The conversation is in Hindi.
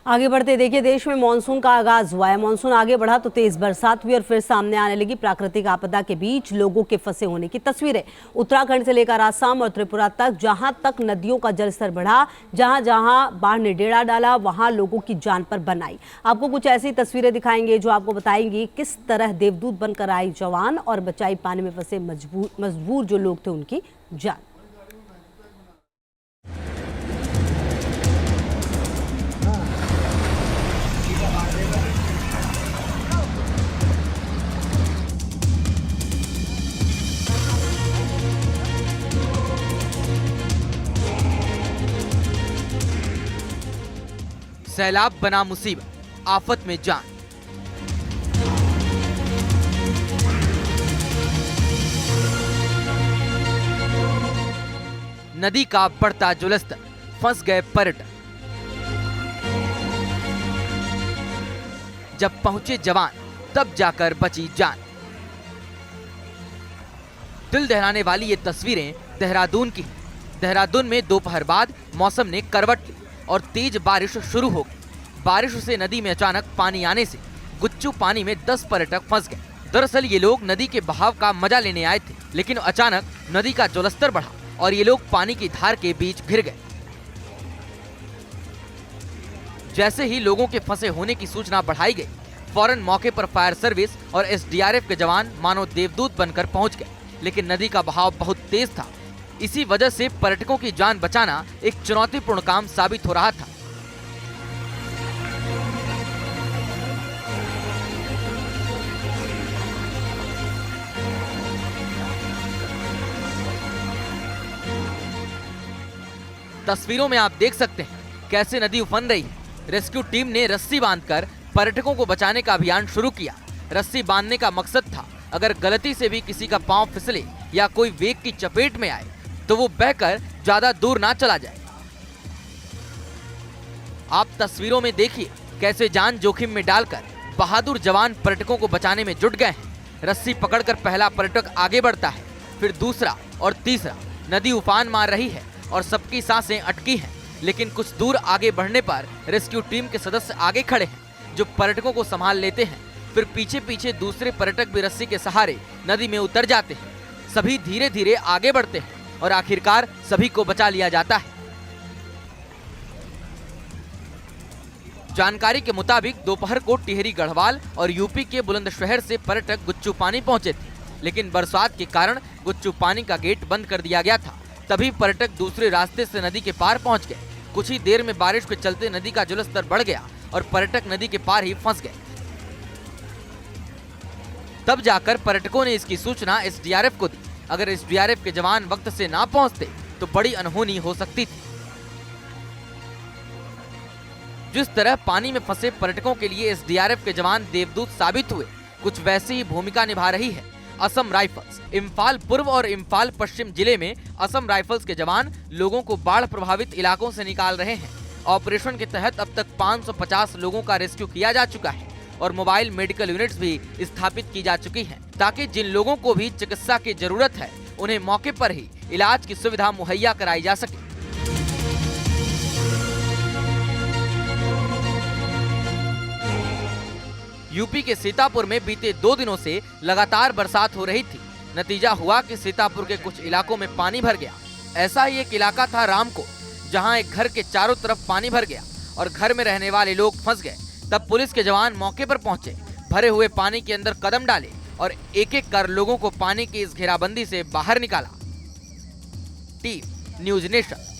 आगे बढ़ते देखिए, देश में मानसून का आगाज हुआ है। मानसून आगे बढ़ा तो तेज बरसात हुई और फिर सामने आने लगी प्राकृतिक आपदा के बीच लोगों के फंसे होने की तस्वीरें। उत्तराखंड से लेकर आसाम और त्रिपुरा तक जहां तक नदियों का जलस्तर बढ़ा, जहां जहां बाढ़ ने डेरा डाला, वहां लोगों की जान पर बनाई। आपको कुछ ऐसी तस्वीरें दिखाएंगे जो आपको बताएंगी किस तरह देवदूत बनकर आई जवान और बचाई पानी में फंसे मजबूर जो लोग थे उनकी जान। सैलाब बना मुसीबत, आफत में जान। नदी का बढ़ता जलस्तर, फंस गए पर्यटक। जब पहुंचे जवान तब जाकर बची जान। दिल दहलाने वाली ये तस्वीरें देहरादून की हैं। देहरादून में दोपहर बाद मौसम ने करवट ली और तेज बारिश शुरू हो गई। बारिश से नदी में अचानक पानी आने से गुच्चू पानी में 10 पर्यटक फंस गए। दरअसल ये लोग नदी के बहाव का मजा लेने आए थे, लेकिन अचानक नदी का जलस्तर बढ़ा और ये लोग पानी की धार के बीच घिर गए। जैसे ही लोगों के फंसे होने की सूचना बढ़ाई गई, फौरन मौके पर फायर सर्विस और एसडीआरएफ के जवान मानो देवदूत बनकर पहुंच गए। लेकिन नदी का बहाव बहुत तेज था। इसी वजह से पर्यटकों की जान बचाना एक चुनौतीपूर्ण काम साबित हो रहा था। तस्वीरों में आप देख सकते हैं कैसे नदी उफन रही है। रेस्क्यू टीम ने रस्सी बांधकर पर्यटकों को बचाने का अभियान शुरू किया। रस्सी बांधने का मकसद था, अगर गलती से भी किसी का पांव फिसले या कोई वेग की चपेट में आए तो वो बहकर ज्यादा दूर ना चला जाए। आप तस्वीरों में देखिए कैसे जान जोखिम में डालकर बहादुर जवान पर्यटकों को बचाने में जुट गए हैं। रस्सी पकड़कर पहला पर्यटक आगे बढ़ता है, फिर दूसरा और तीसरा। नदी उफान मार रही है और सबकी सांसें अटकी हैं। लेकिन कुछ दूर आगे बढ़ने पर रेस्क्यू टीम के सदस्य आगे खड़े हैं जो पर्यटकों को संभाल लेते हैं। फिर पीछे पीछे दूसरे पर्यटक भी रस्सी के सहारे नदी में उतर जाते हैं। सभी धीरे धीरे आगे बढ़ते हैं और आखिरकार सभी को बचा लिया जाता है। जानकारी के मुताबिक दोपहर को टिहरी गढ़वाल और यूपी के बुलंदशहर से पर्यटक गुच्चू पानी पहुंचे थे, लेकिन बरसात के कारण गुच्चू पानी का गेट बंद कर दिया गया था। तभी पर्यटक दूसरे रास्ते से नदी के पार पहुंच गए। कुछ ही देर में बारिश के चलते नदी का जलस्तर बढ़ गया और पर्यटक नदी के पार ही फंस गए। तब जाकर पर्यटकों ने इसकी सूचना एसडीआरएफ को दी। अगर एसडीआरएफ के जवान वक्त से ना पहुंचते तो बड़ी अनहोनी हो सकती थी। जिस तरह पानी में फंसे पर्यटकों के लिए एसडीआरएफ के जवान देवदूत साबित हुए, कुछ वैसी ही भूमिका निभा रही है असम राइफल्स। इम्फाल पूर्व और इम्फाल पश्चिम जिले में असम राइफल्स के जवान लोगों को बाढ़ प्रभावित इलाकों से निकाल रहे हैं। ऑपरेशन के तहत अब तक 550 लोगों का रेस्क्यू किया जा चुका है और मोबाइल मेडिकल यूनिट्स भी स्थापित की जा चुकी हैं, ताकि जिन लोगों को भी चिकित्सा की जरूरत है उन्हें मौके पर ही इलाज की सुविधा मुहैया कराई जा सके। यूपी के सीतापुर में बीते 2 दिनों से लगातार बरसात हो रही थी। नतीजा हुआ कि सीतापुर के कुछ इलाकों में पानी भर गया। ऐसा ही एक इलाका था रामको, जहां एक घर के चारों तरफ पानी भर गया और घर में रहने वाले लोग फंस गए। तब पुलिस के जवान मौके पर पहुंचे, भरे हुए पानी के अंदर कदम डाले और एक एक कर लोगों को पानी की इस घेराबंदी से बाहर निकाला। Team news nation.